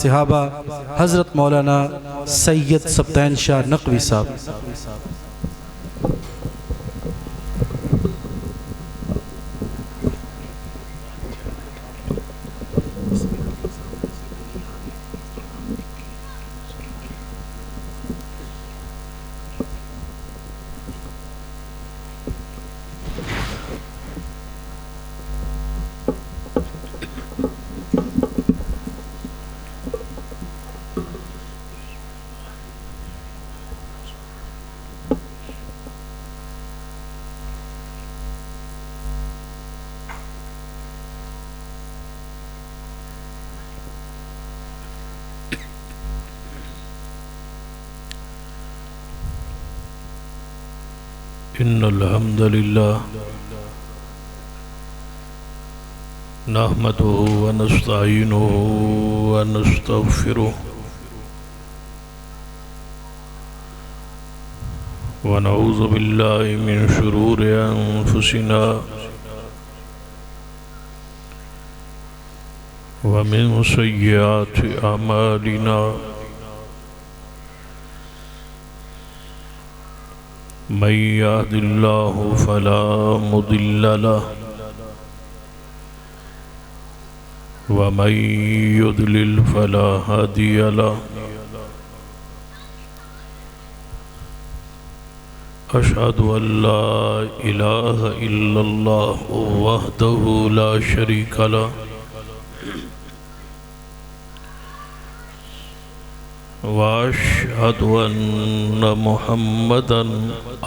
صحابہ حضرت مولانا سید سبطین شاہ نقوی صاحب۔ ان الحمد للہ نحمده ونستعینه ونستغفره ونعوذ باللہ من شرور انفسنا ومن سیئات اعمالنا من يهد الله فلا مضل له ومن يضلل فلا هادي له أشهد أن لا إله إلا الله وحده لا شريك له وأشهد أن محمدًا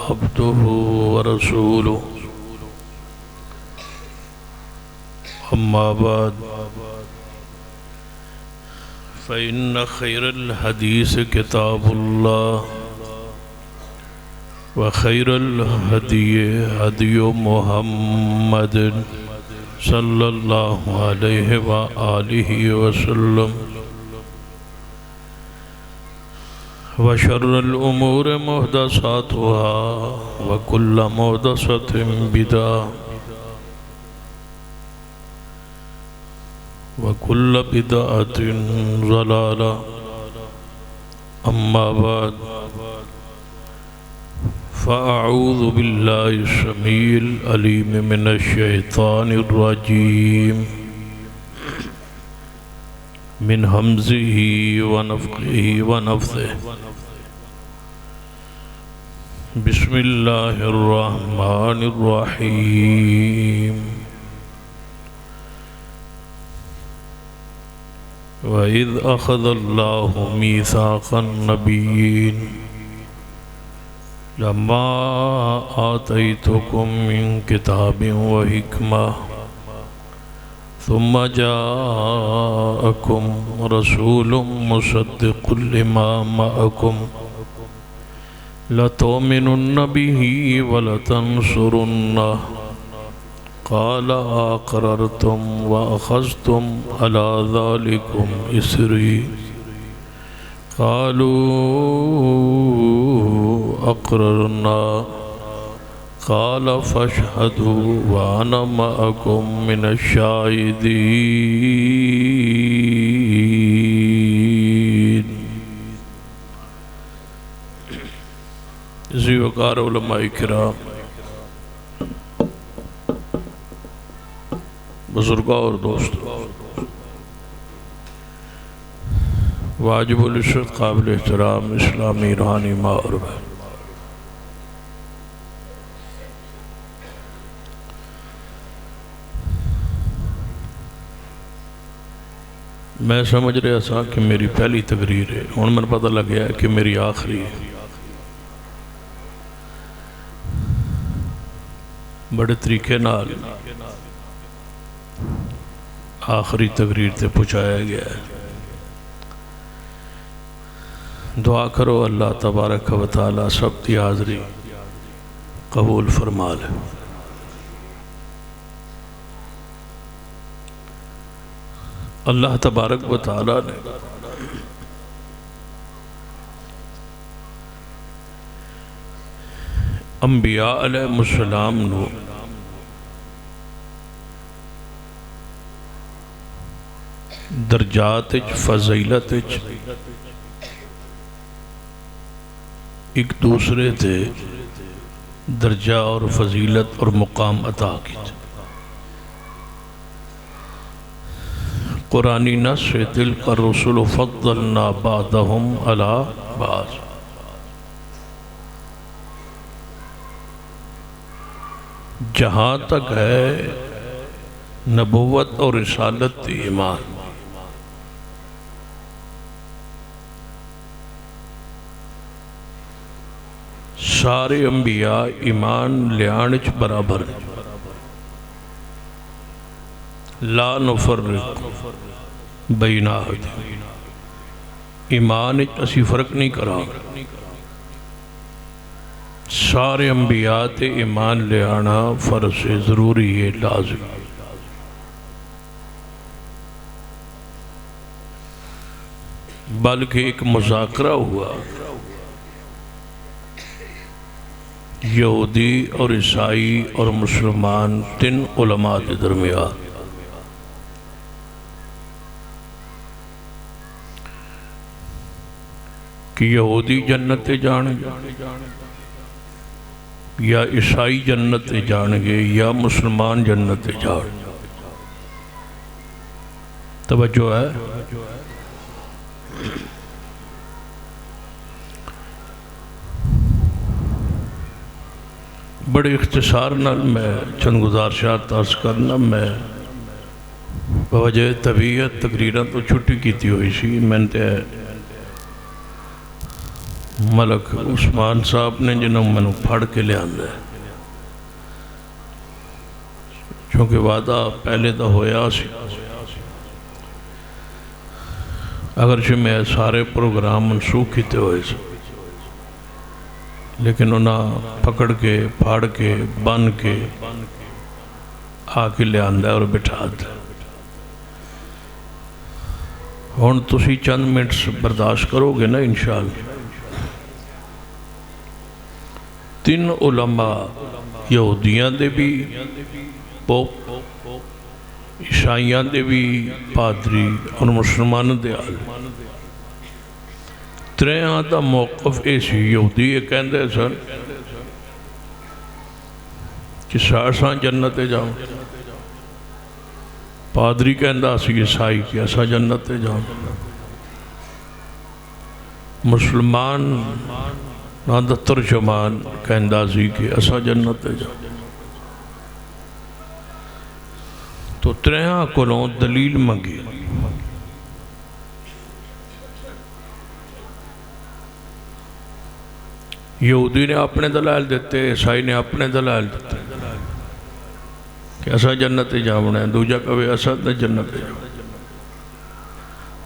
عبده ورسوله أما بعد فإن خير الحديث كتاب الله وخير الهدي هدي محمد صلى الله عليه وآله وسلم وشر الأمور محدثاتها وكل محدثة بدعة وكل بدعة ضلالة أما بعد فأعوذ بالله السميع العليم من الشيطان الرجيم من همزه ونفخه ونفثه بسم الله الرحمن الرحيم وإذ أخذ الله ميثاق النبيين لما آتيتكم من كتاب وحكمة ثم جاءكم رسول مصدق لما معكم لتؤمنن به ولتنصرنه قال أقررتم وأخذتم على ذلكم إصري قالوا أقررنا قال فاشهدوا وأنا معكم من الشاهدين۔ ذی وقار علماء کرام، بزرگاں اور دوستوں، واجب العزت قابل احترام اسلامی روحانی ماں اور بہن، میں سمجھ رہا تھا کہ میری پہلی تقریر ہے، ہن میں پتہ لگ گیا کہ میری آخری ہے۔ بڑے طریقے نال آخری تقریر تے پہنچایا گیا ہے۔ دعا کرو اللہ تبارک و تعالی سب کی حاضری قبول فرما لے۔ اللہ تبارک و تعالی نے انبیاء علیہ السلام نو درجات فضیلت ایک دوسرے تے درجہ اور فضیلت اور مقام عطا کی قرآنی نص تلک الرسل فضلنا بعضهم علی بعض. جہاں تک ہے نبوت اور رسالت ایمان، سارے انبیاء ایمان لیانچ برابر لا نفرق بین احد، ایمان اسی فرق نہیں کرا. سارے انبیاء تے ایمان لے آنا فرض ہے، ضروری ہے، لازم. بلکہ ایک مذاکرہ ہوا یہودی اور عیسائی اور مسلمان تین علماء کے درمیان. کہ یہودی جنت جان گے یا عیسائی جنت جان گے یا مسلمان جنت جان گے. توجہ ہے. بڑے اختصار نال میں چند گزارشات عرض کرنا. میں بوجہ طبیعت تقریرہ تو چھٹی کیتی ہوئی سی. میں نے ملک عثمان صاحب نے جنہوں میں پھڑ کے لے آندہ ہے، چونکہ وعدہ پہلے دا ہویا سی. اگرچہ میں سارے پروگرام منسوخ کیتے ہوئے سے، لیکن انہاں پکڑ کے پھاڑ کے بن کے آ کے لے آندہ ہے اور بٹھا دے. ہون تسی چند منٹ برداشت کرو گے نا انشاءاللہ. تین علماء یہودیاں دے بھی پوپ، عیسائیاں دے بھی پادری اور مسلمان دے عالم. تریہاں دا موقف ایسی. یہودی یہ کہندے سن کہ سارساں جنت جاؤں، پادری کہندہ سی عیسائی کہ اسا جنت جاؤں، مسلمان نہ ترجمان کہندہ سی کہ اسا جنت جاؤں. تو تریہاں کولوں دلیل منگی. یہودی نے اپنے دلائل دیتے، عیسائی نے اپنے دلائل دیتے کہ اسا جنت جاؤنا ہے. دوجہ کہوے اسا جنت جاؤنا.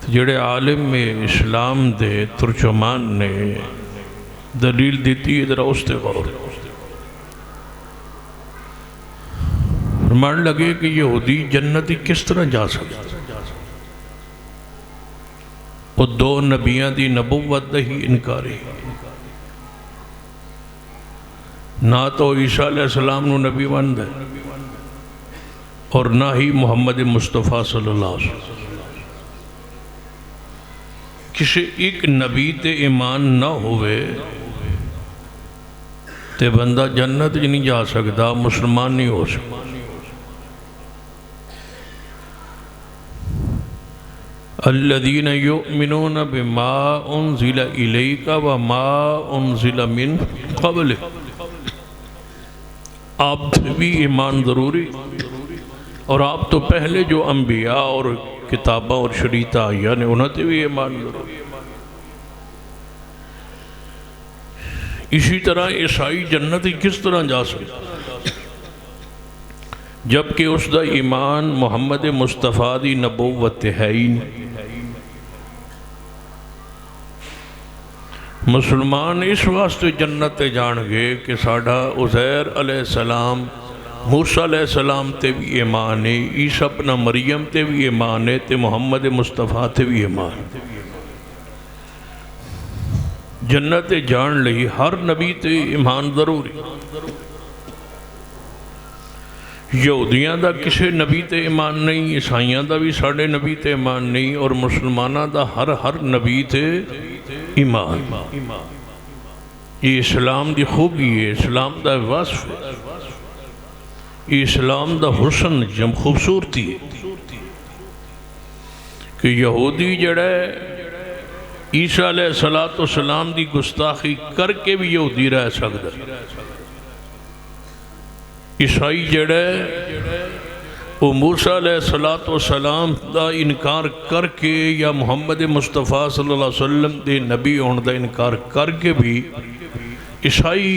جڑے عالم اسلام دے ترجمان نے دلیل دیتی ادھر اس تے غور. فرمان لگے کہ یہودی جنتی کس طرح جا سکتا؟ وہ دو نبیاں دی نبوت ہی انکاری. نہ تو عیسیٰ علیہ السلام نو نبی بند ہے اور نہ ہی محمد مصطفیٰ صلی اللہ علیہ وسلم. کسی ایک نبی تے ایمان نہ ہوئے تے بندہ جنت نہیں جا سکتا، مسلمان نہیں ہو سکتا. الذین یؤمنون بما انزل الیک وما انزل من قبلک. آپ بھی ایمان ضروری، اور آپ تو پہلے جو انبیاء اور کتابہ اور شریعتہ آئیہ نے انہوں نے بھی ایمان ضروری. اسی طرح عیسائی جنت کس طرح جا سکتا جبکہ اس دا ایمان محمد مصطفیٰ دی نبوت ہے ہی نہیں. مسلمان اس واسطے جنت جان گے کہ ساڑھا عزیر علیہ السلام، موسیٰ علیہ السلام تے بھی ایمان ہے، عیسیٰ ابن مریم تے بھی ایمان ہے، تے محمد مصطفیٰ تے بھی ایمان ہے. جنت جان لئی ہر نبی تے ایمان ضروری. یہودیاں دا کسے نبی تے ایمان نہیں، عیسائیاں دا بھی ساڑھے نبی تے ایمان نہیں، اور مسلمانہ دا ہر نبی تے ایمان۔ یہ اسلام دی خوبی ہے، اسلام دا وصف ہے، یہ اسلام دا حسن جم خوبصورتی ہے کہ یہودی جڑا ہے عیسیٰ علیہ السلام دی گستاخی کر کے بھی یہودی رہ سکتا ہے، عیسائی جڑا ہے وہ موسیٰ علیہ السلام دا انکار کر کے یا محمد مصطفیٰ صلی اللہ علیہ وسلم دے نبی ہون دا انکار کر کے بھی عیسائی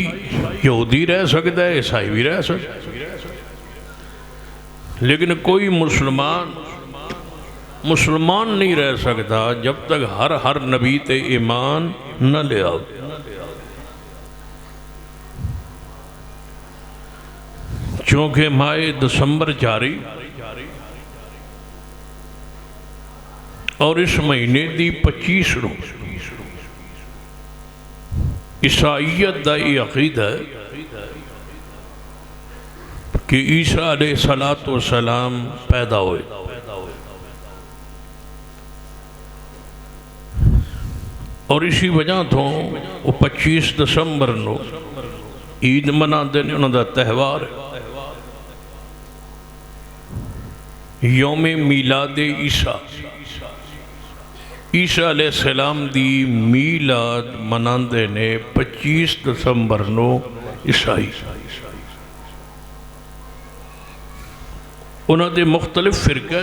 یہودی رہ سکتا ہے، عیسائی بھی رہ سکتا ہے، لیکن کوئی مسلمان نہیں رہ سکتا جب تک ہر نبی تے ایمان نہ لے آؤ۔ چونکہ ماہ دسمبر جاری اور اس مہینے دی 25 نو عیسائیت دا یہ عقیدہ ہے کہ عیسیٰ علیہ السلام پیدا ہوئے، اور اسی وجہ تو وہ 25 دسمبر نو عید منا دینے انہوں دا تہوار ہے، یوم میلاد عیسیٰ، عیسیٰ علیہ السلام دی میلاد مناندے نے 25 دسمبر نو عیسائی۔ انہوں دے مختلف فرقے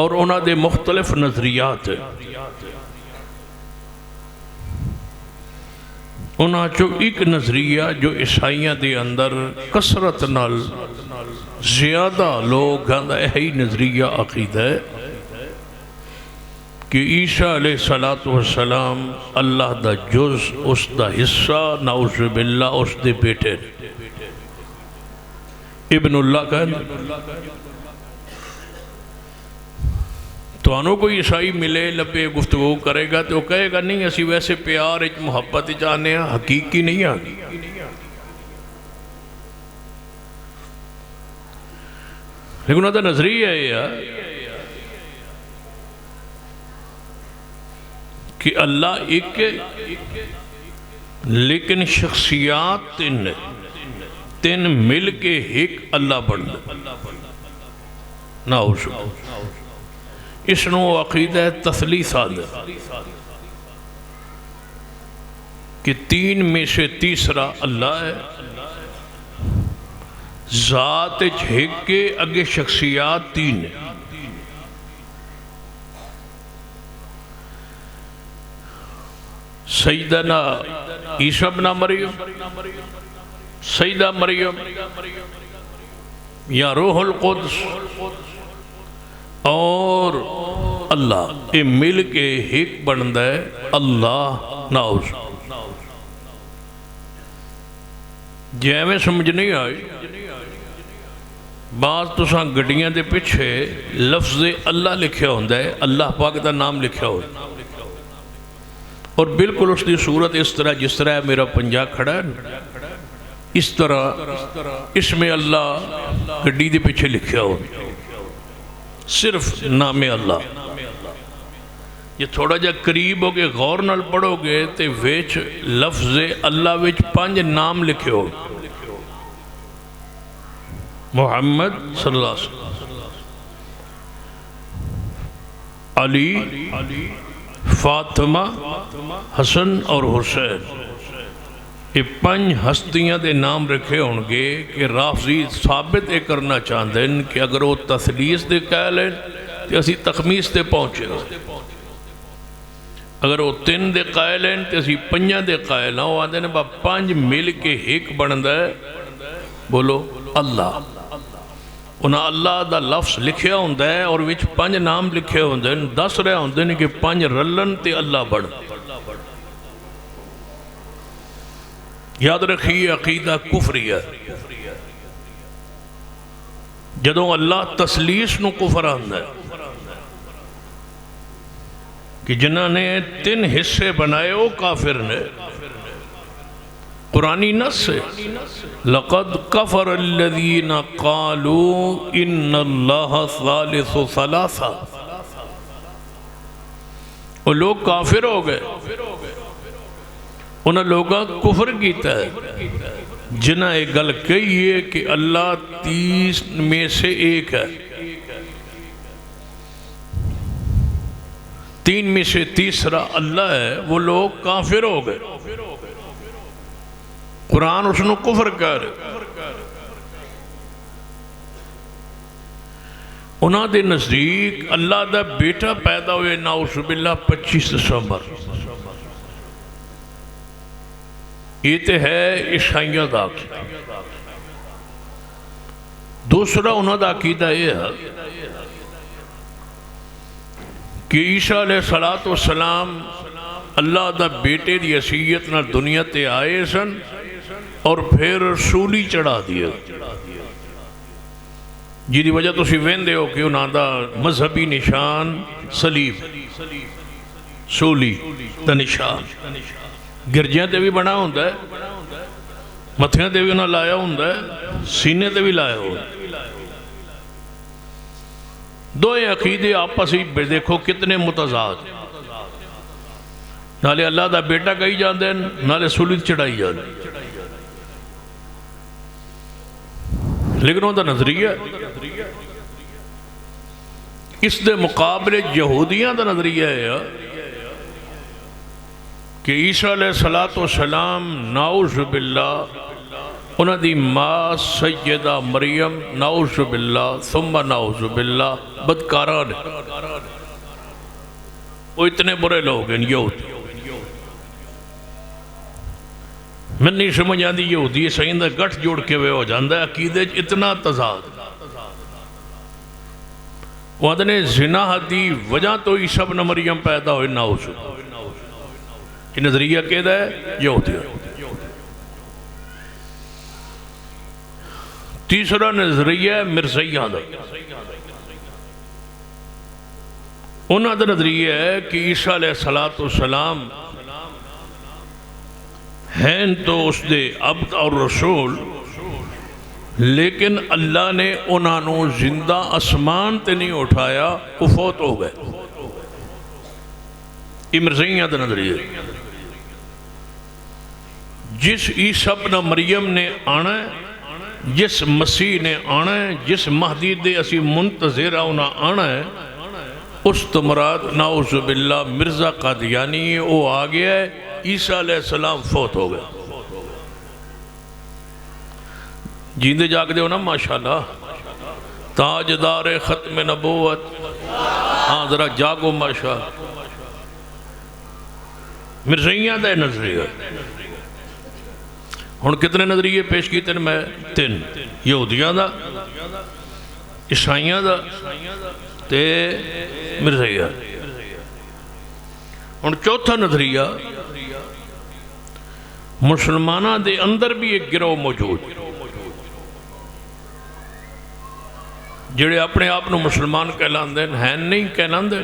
اور انہوں دے مختلف نظریات ہیں، انہوں چو ایک نظریہ جو عیسائیاں دے اندر کثرت نال زیادہ لوگ گاندہ یہی نظریہ عقیدہ ہے کہ عیسیٰ علیہ السلام اللہ دا جز، اس دا حصہ، نعوذ باللہ اس دے بیٹے ابن اللہ کہنے۔ تو انہوں کوئی عیسائی ملے لبے گفتگو کرے گا تو کہے گا نہیں اسی ویسے پیار ایک محبت جانے ہیں، حقیقی نہیں آگی۔ لیکن انہوں دا نظریہ ہے کہ اللہ ایک لیکن شخصیات تین مل کے ایک اللہ بڑھنا نعوذ اس نو عقیدہ تثلیث آدھا کہ تین میں سے تیسرا اللہ ہے، ذات ایک کے اگے شخصیات تین ہیں۔ سیدنا عیسیٰ ابن مریم، سیدہ مریم یا روح القدس اور اللہ یہ مل کے ایک بندہ ہے اللہ نعوذ۔ جے میں سمجھ نہیں آئی بعض تو ساں گڑیاں دے پیچھے لفظ اللہ لکھیا ہوندہ ہے، اللہ پاک دا نام لکھیا ہوندہ ہے، اور بالکل اس دی صورت اس طرح جس طرح میرا پنجا کھڑا ہے اس طرح اس میں اللہ گڑی دے پیچھے لکھیا ہوندہ ہے، صرف نام اللہ۔ یہ تھوڑا جا قریب ہوگے غور نال پڑھو گے تے ویچ لفظ اللہ ویچ 5 نام لکھے ہو، محمد صلی اللہ علیہ وسلم، علی، فاطمہ، حسن اور حسین، یہ 5 ہستیاں دے نام رکھے ہونگے کہ رافضی ثابت یہ کرنا چاہتے ہیں کہ اگر وہ تثلیث دے قائل ہیں تو اسی تخمیس دے پہنچے گا، اگر وہ 3 دے قائل ہیں تو اسی 5 دے قائل ہیں، وہ آدھے نے 5 مل کے ایک بندہ ہے، بولو اللہ۔ انہاں اللہ دا لفظ لکھیا ہوندہ ہے اور وچ 5 نام لکھے ہوندے ہیں، 10 رہے ہوندے ہیں کہ 5 رلن تے اللہ بڑھ۔ یاد رکھیے عقیدہ کفری ہے، جدوں اللہ تسلیس نو کفر آندہ ہے کہ جنہاں نے 3 حصے بنائے وہ کافر نے، قرآنی نص ہے، لقد کفر الذین قالوا ان اللہ ثالث ثلاثہ، وہ لوگ کافر ہو گئے، انہوں لوگاں کفر کیتا ہے جنہ ایک گل کہی ہے کہ اللہ 30 میں سے ایک ہے، 3 میں سے تیسرا اللہ ہے، وہ لوگ کافر ہو گئے۔ قرآن اس نے کفر کر انہاں دے نزدیک اللہ دا بیٹا پیدا ہوئے نعوذ باللہ 25 دسمبر، یہ تے ہے عیسائیوں دا عقیدہ۔ دوسرا انہاں دا عقیدہ یہ ہے کہ عیسیٰ علیہ السلام اللہ دا بیٹے دی حیثیت نہ دنیا تے آئے سن اور پھر سولی چڑھا دیا، جی دی وجہ تو سی ویندے ہو کہ انہاں دا مذہبی نشان صلیب، سولی دا نشان گرجیاں تے بھی بنا ہوندہ ہے، متھیاں تے بھی انہاں لایا ہوندہ ہے، سینے تے بھی لایا ہوندہ ہے۔ دو عقیدے آپس ہی دیکھو کتنے متضاد، نالے اللہ دا بیٹا کہی جاندے ہیں، نالے سولی چڑھائی جاندے ہیں، لیکن وہ دا نظریہ اس دے مقابلے یہودیاں دا نظریہ ہے کہ عیسیٰ علیہ السلام نعوذ باللہ انہاں دی ماں سیدہ مریم نعوذ باللہ ثم نعوذ باللہ بدکاران ہے، وہ اتنے برے لوگ ہیں یہودی۔ میں نہیں سمجھ آندی یہودی عیسائیوں دا گٹھ جوڑ کے وہ ہو جاندہ ہے، عقیدے اتنا تضاد۔ وہ آدھنے زنا دی وجہ تو عیسیٰ ابن مریم پیدا ہوئے نعوذ، یہ نظریہ کہتا ہے یہودی۔ تیسرا نظریہ مرزیہ دا، انہاں دا نظریہ ہے کہ عیسیٰ علیہ السلام ہیں تو اس دے عبد اور رسول، لیکن اللہ نے انہاں نو زندہ اسمان تے نہیں اٹھایا، وہ فوت ہو گئے۔ یہ مرزیہ دا نظریہ ہے۔ جس عیسیٰ ابن مریم نے آنا ہے، جس مسیح نے آنا ہے، جس مہدی دے اسی منتظر آنا آنا ہے، اس تو مراد نعوذ باللہ مرزا قادیانی ہے، وہ آ گیا ہے، عیسیٰ علیہ السلام فوت ہو گئے۔ جیندے جاگ دے ہو نا ماشاءاللہ، تاجدار ختم نبوت، ہاں ذرا جاگو ماشاءاللہ۔ مرزیہ دا نظریہ، ہن کتنے نظریے پیش کیتے ہیں؟ میں 3، یہودیاں دا، عیسائیاں دا تے مرزیہ۔ ہن چوتھا نظریہ، مسلمانہ دے اندر بھی ایک گروہ موجود جڑے اپنے آپ نو مسلمان کہلاندے ہیں نہیں کہلاندے،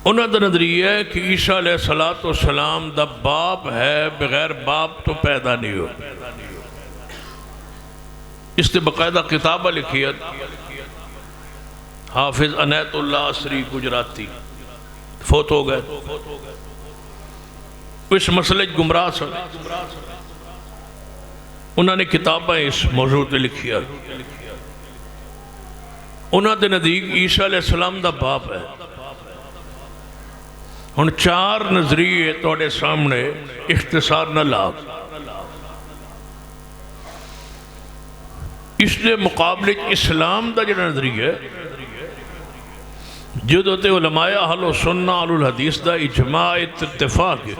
انہاں دا نظریہ ہے کہ عیسیٰ علیہ السلام دا باپ ہے، بغیر باپ تو پیدا نہیں ہو۔ اس نے باقاعدہ کتابہ لکھی ہے حافظ عنایت اللہ عصری گجراتی، فوت ہو گئے، اس مسئلے گمراہ سن، انہوں نے کتابیں اس موضوع تے لکھی ہے۔ انہوں نے نزدیک عیسیٰ علیہ السلام دا باپ ہے۔ ہن 4 نظریے توڑے سامنے اختصار نہ لاغ، اس لئے مقابلے اسلام دا جڑا نظریہ ہے، جو دوتے علماء اہل و سنہ اہل الحدیث دا اجماع اتفاق ہے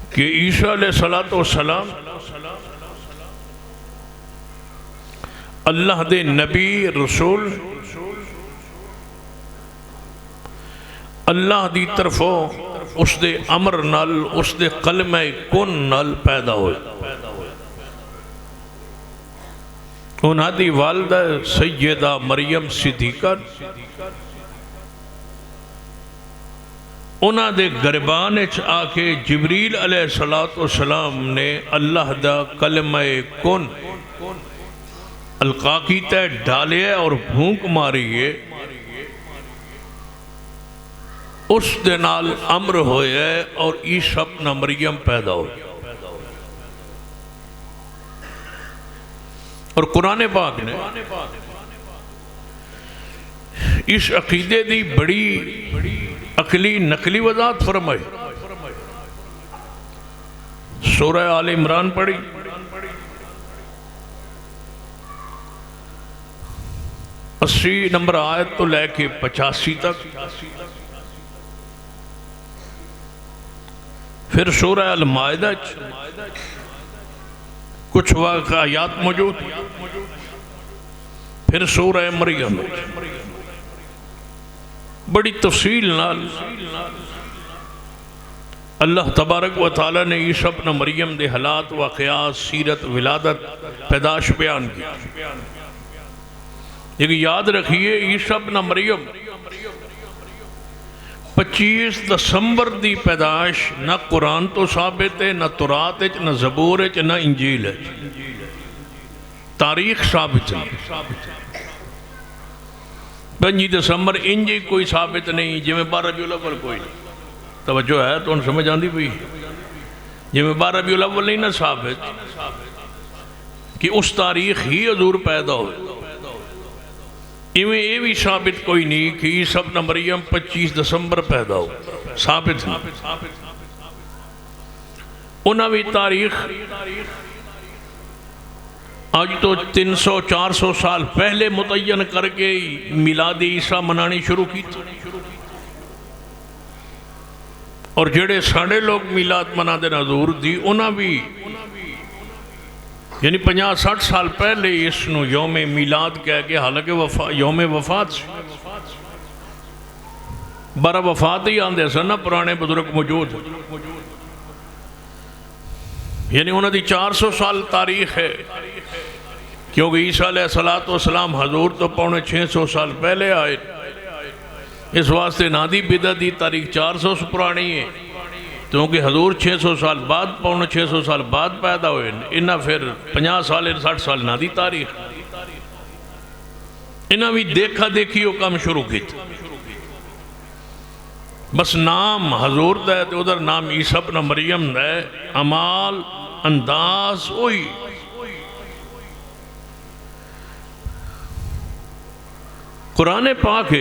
کہ عیسیٰ علیہ السلام اللہ دے نبی رسول، اللہ دی طرفوں اس دے امر نال، اس دے کلمہ کن نال پیدا ہوئے۔ انہاں دی والدہ سیدہ مریم صدیقہ، انہاں دے گربان اچ آ کے جبریل علیہ السلام نے اللہ دا کلمہ کن القا کیتا ہے، ڈالے ہے اور بھونک ماری ہے، اس دے نال امر ہوئے ہے اور عیسیٰ ابن مریم پیدا ہوئے۔ اور قرآن پاک نے اس عقیدے دی بڑی عقلی نقلی وضاحت فرمائی۔ سورہ آل عمران پڑھی، 80 نمبر آیت تو لے کے 85 تک، پھر سورہ المائدہ کچھ واقعات موجود، پھر سورہ مریم بڑی تفصیل نال اللہ تبارک و تعالی نے عیسیٰ ابن مریم دے حالات، واقعات، سیرت، ولادت، پیدائش بیان کی۔ لیکن یاد رکھیے عیسیٰ ابن مریم 25 دسمبر دی پیدائش نہ قرآن تو ثابت ہے، نہ تورات ہے، نہ زبور ہے، نہ انجیل ہے، تاریخ ثابت ہے۔ 25 دسمبر انجی کوئی ثابت نہیں، جی میں 12 ربیع الاول کوئی نہیں، توجہ ہے تو ان سمجھ آندی بھی، جی میں 12 ربیع الاول نہیں نہ ثابت کہ اس تاریخ ہی حضور پیدا ہوئے، یہ بھی ثابت کوئی نہیں کہ عیسیٰ ابن مریم 25 دسمبر پیدا ہو، ثابت نہیں۔ انہاں بھی تاریخ آج تو 300-400 سال پہلے متعین کر کے میلاد عیسیٰ منانی شروع کی تھی، اور جڑے ساڑھے لوگ میلاد منا دے حضور دی انہاں بھی یعنی 50-60 سال پہلے اس نو یوم میلاد کہہ کے، حالانکہ یوم وفات سے 12 وفات ہی آندے سن نا، پرانے بزرگ موجود ہیں، یعنی انہوں دی 400 سال تاریخ ہے، کیونکہ عیسیٰ علیہ السلام حضور تو 550 سال پہلے آئے، اس واسطے نادی بدعت دی تاریخ 400 سے پرانی ہے، کیونکہ حضور 600 سال بعد 600 سال بعد پیدا ہوئے، انہاں پھر 50 سال 60 سال نہ دی تاریخ، انہاں بھی دیکھا دیکھی وہ کام شروع کی تھی، بس نام حضور دا ہے تو ادھر نام عیسیٰ ابن مریم دا ہے، عمال انداز وہی۔ قرآن پاک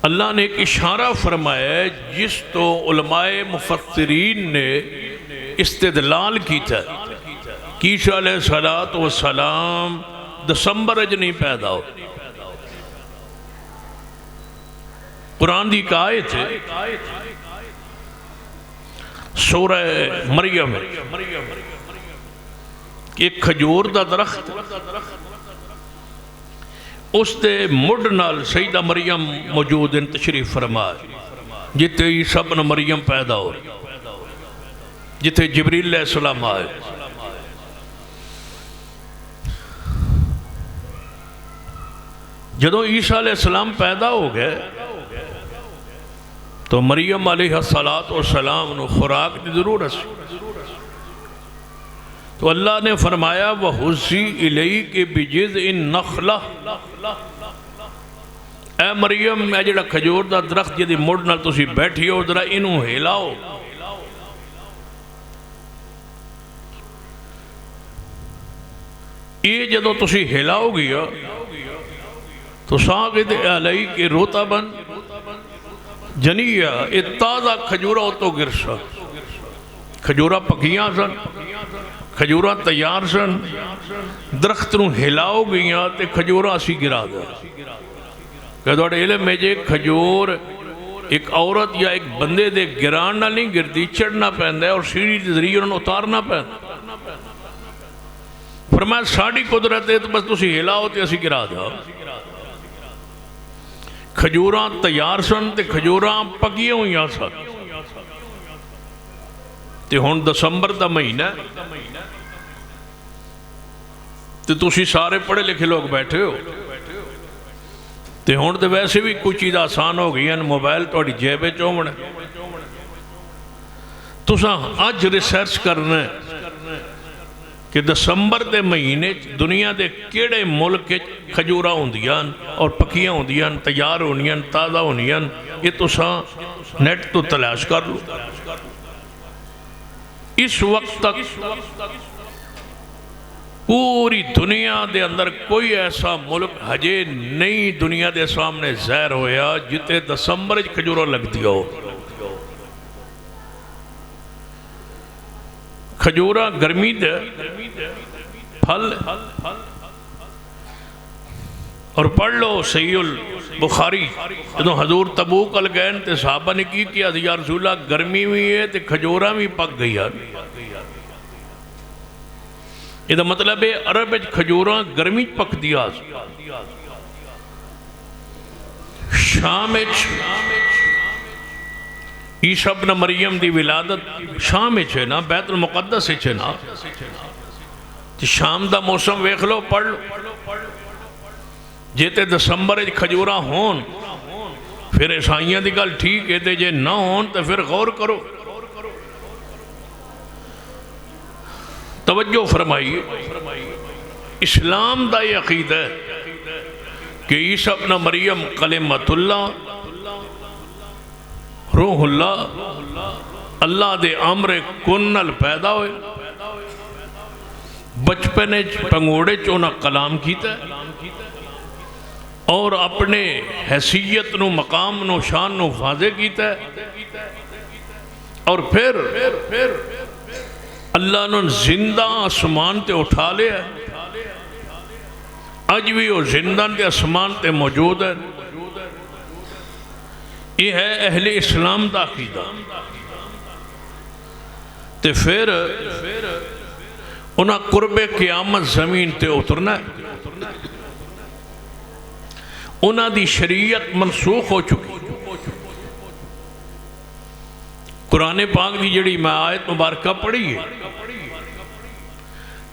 اللہ نے ایک اشارہ فرمایا ہے جس تو علماء مفسرین نے استدلال کی تھا کہ عیسیٰ علیہ السلام دسمبر اج نہیں پیدا ہو۔ قرآن دی ایک آیت ہے سورہ مریم، ایک کھجور دا درخت، اس دے مڈ نال سیدہ مریم موجود ان تشریف فرمائے، جتے عیسیٰ ابن مریم پیدا ہو، جتے جبریل علیہ السلام آئے۔ جدو عیسیٰ علیہ السلام پیدا ہو گئے تو مریم علیہ السلام نے خوراک دی ضرورت سی، تو اللہ نے فرمایا وَحُزِّي إِلَيْكِ بِجِذْعِ النَّخْلَةِ، اے مریم اے جڑا کھجور دا درخت جدی مڑ نال تسی بیٹھی ہو، ذرا انہوں ہلاؤ، یہ جدو تسی ہلاؤ گیا تو ساقط علیک رطبا جنیہ، تازہ کھجورہ ہو تو گرسا، کھجورہ پکیاں سن، کھجورہ تیار سن، درخت نو ہلاؤ گیا تے کھجورہ اسی گرا دا۔ کہ دوڑے علم میں جے کھجور ایک عورت یا ایک بندے دے گران نہ نہیں گردی، چڑھنا پہندہ ہے اور سیڑھی دے ذریعے انہوں اتارنا پہندہ۔ فرمایا ساڑھی قدرت ہے تو بس تسی ہلاؤ تے اسی گرا دا۔ کھجورہ تیار سن تے کھجورہ پکیے ہوئی سن، تے ہون دسمبر دا مہینہ تے تسی سارے پڑھے لکھے لوگ بیٹھے ہو، تے ہن تے ویسے بھی کچھ چیز آسان ہو گئی ہیں، موبائل تہاڈی جیب وچ ہونا۔ تساں اج ریسرچ کرنا ہے کہ دسمبر دے مہینے دنیا دے کیڑے ملک کھجوراں ہوندیاں اور پکیاں ہوندیاں، تیار ہونیاں، تازہ ہونیاں، یہ تساں نیٹ تو تلاش کر لو۔ اس وقت تک پوری دنیا دے اندر کوئی ایسا ملک ہجے نہیں دنیا دے سامنے ظاہر ہویا جتے دسمبر کھجورا لگ دیا ہو۔ کھجورا گرمی دے پھل، اور پڑھ لو صحیح البخاری، جدوں حضور تبوک ال گئے تے صحابہ نے کی کیا یا رسول اللہ گرمی بھی ہے تے کھجورا بھی پک گئی ہے۔ یہ مطلب ہے عرب کھجوراں گرمی پک دیا۔ شام عیسیٰ ابن مریم دی ولادت شام ہے نا، بیت المقدس ہے نا، شام دا موسم ویکھ لو، پڑھ لو۔ جے تے دسمبر کھجوراں ہون پھر عیسائیاں دی گل ٹھیک ہے، تے جے نہ ہون تے پھر غور کرو۔ توجہ فرمائیے، اسلام دا یہ عقیدہ ہے کہ عیسیٰ ابن مریم کلمۃ اللہ، روح اللہ، اللہ دے امر کن نال پیدا ہوئے، بچپنے پنگوڑے چونا کلام کیتا ہے اور اپنے حیثیت نو، مقام نو، شان نو واضح کیتا ہے، اور پھر اللہ نے زندہ آسمان تے اٹھا لیا ہے۔ اج بھی وہ زندہ تے آسمان تے موجود ہے۔ یہ ہے اہل اسلام دا عقیدہ۔ تے پھر انہاں قرب قیامت زمین تے اترنا ہے، انہاں دی شریعت منسوخ ہو چکی۔ قرآن پاک دی جڑی میں آیت مبارکہ پڑھی ہے،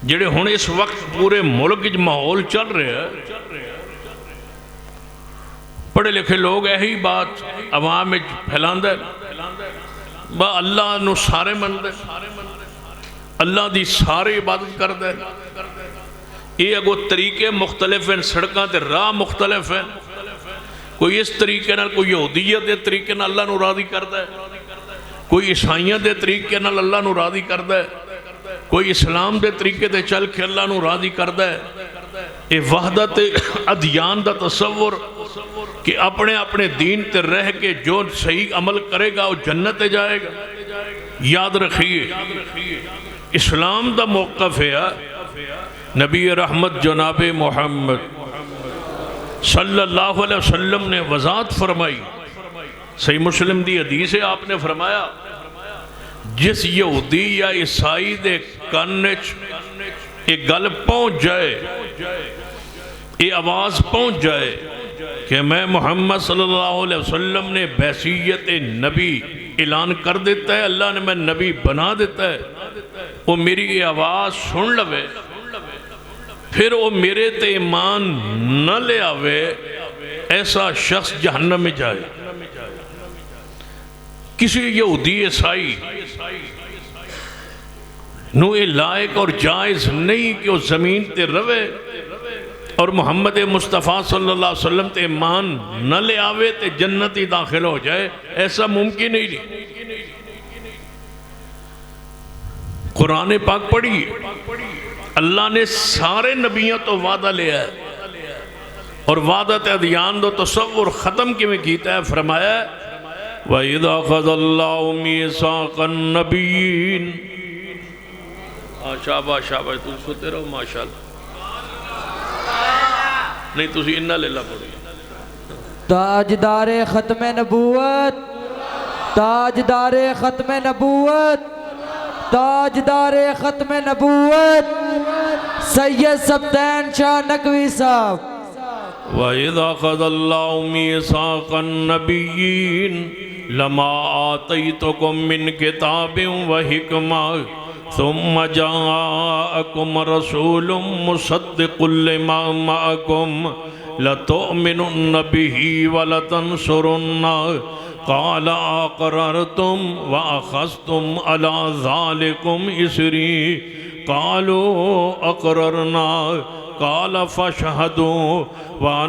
جڑے ہن اس وقت پورے ملک جو ماحول چل رہے ہیں، پڑھے لکھے لوگ یہی بات عوام میں پھیلاندے با اللہ نو سارے مندے، اللہ دی سارے عبادت کردے۔ یہ اگو طریقے مختلف ہیں، سڑکاں تے راہ مختلف ہیں، کوئی اس طریقے نال، کوئی یہودیت دے طریقے نال اللہ نو راضی کردے، کوئی عیسائیت دے طریقے نال اللہ نو راضی کردے، کوئی اسلام دے طریقے دے چل کے اللہ نو راضی کردے۔ یہ وحدت ادیان دا تصور کہ اپنے اپنے دین تے رہ کے جو صحیح عمل کرے گا وہ جنت جائے گا۔ یاد رکھیے اسلام دا موقف ہے، نبی رحمت جناب محمد صلی اللہ علیہ وسلم نے وضاحت فرمائی، صحیح مسلم دی حدیث ہے، آپ نے فرمایا جس یہودی یا عیسائی دے کانچ یہ گل پہنچ جائے، یہ آواز پہنچ جائے کہ میں محمد صلی اللہ علیہ وسلم نے بحیثیت نبی اعلان کر دیتا ہے، اللہ نے میں نبی بنا دیتا ہے، وہ میری یہ آواز سن لوے، پھر وہ میرے تے ایمان نہ لے آوے، ایسا شخص جہنم میں جائے۔ کسی یہودی عیسائی نو یہ لائق اور جائز نہیں کہ وہ زمین تے روے اور محمد مصطفیٰ صلی اللہ علیہ وسلم تے ایمان نہ لے آوے تے جنتی داخل ہو جائے، ایسا ممکن ہی نہیں۔ قرآن پاک پڑھی، اللہ نے سارے نبیوں تو وعدہ لیا ہے، اور وعدہ ادیان دو تصور ختم کی میں کیتا ہے، فرمایا وَإِذَا أَخَذَ اللَّهُ مِيثَاقَ النَّبِيِّينَ۔ شاباش شاباش، تم سوتے رہو ماشاءاللہ، نہیں تسی انہا لے پڑی۔ تاجدار ختم نبوت، تاجدار ختم نبوت، تاجدار ختم نبوت سید سبتین شاہ نقوی صاحب۔ وَإِذَا أَخَذَ اللَّهُ مِيثَاقَ النَّبِيِّينَ لَمَا آتَيْتُكُم مِّن كِتَابٍ وَحِكْمَةٍ ثم جاءكم رسول مصدق لما معكم لتؤمنن به ولتنصرنه قال أقررتم وأخذتم على ذلكم إصري قالوا أقررنا قال فاشهدوا وأنا